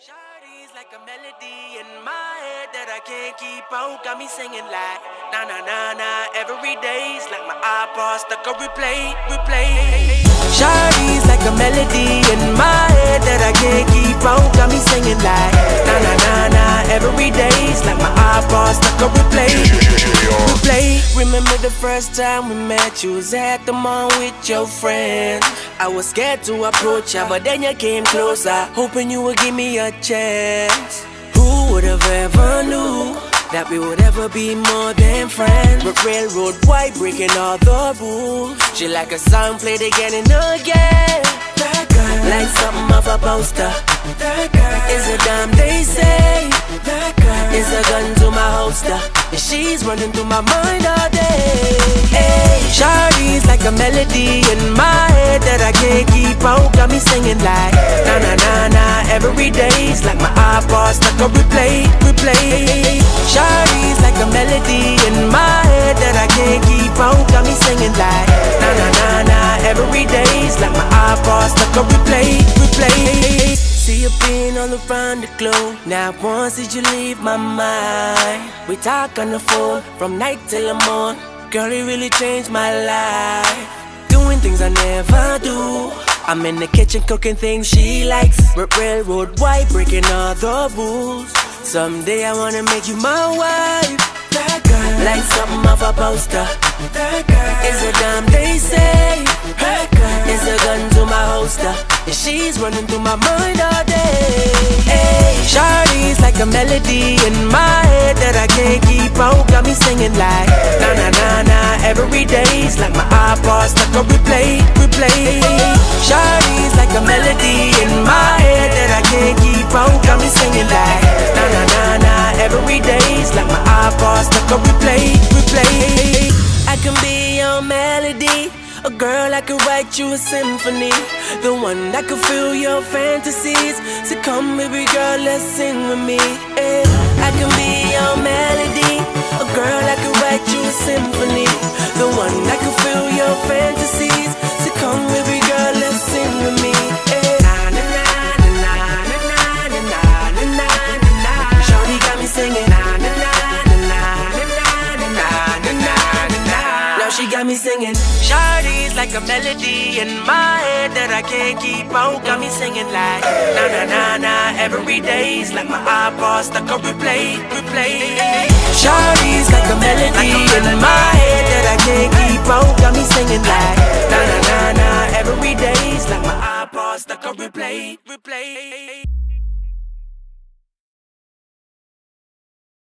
Shawty's like a melody in my head that I can't keep out. Got me singing like na na na na every day's like my iPod stuck on replay. Shawty's like a melody in my head that I can't keep out. Got me singing like na na na na every day's like my iPod stuck on replay. Remember the first time we met? You was at the mall with your friends. I was scared to approach ya, but then you came closer, hoping you would give me a chance. Who would have ever knew that we would ever be more than friends? But railroad white breaking all the rules. She like a song played again and again. That girl, like something off a poster. That girl is a dime, they say. That girl is a gun to my holster, and she's running through my mind all day. Hey, Shawty's like a melody in my head that I can't keep out. Got me singing like na na na na every day's like my iPod stuck on replay. Shawty's like a melody in my head that I can't keep out. Got me singing like na na na na every day's like my iPod stuck on replay. See you being all around the globe. Not once did you leave my mind. We talk on the phone from night till the morning. Girl, it really changed my life. Doing things I never do. I'm in the kitchen cooking things she likes. Railroad white breaking all the rules. Someday I wanna make you my wife. That girl, like something off a poster. That girl is a dime, they say. That girl is a gun to my holster, and she's running through my mind all day. Hey, Shawty's like a melody in my head that I can't keep out. Got me singing like na na na na every day's like my iPod stuck on replay. Shawty's like a melody in my head that I can't keep out. Got me singing like na na na na every day's like my iPod stuck on replay. I can be your melody, a girl I could write you a symphony, the one that could fill your fantasies. So come baby girl, let's sing with me. I can be your melody, a girl I could write you a symphony, the one that could fill your fantasies. So come baby girl, let's sing with me. Shawty got me singing. She got me singing. Shawty's like a melody in my head that I can't keep out. Got me singing like na na na na every day's like my iPod stuck on replay. Shawty's like a melody in my head that I can't keep out. Got me singing like na na na na every day's like my iPod stuck on replay.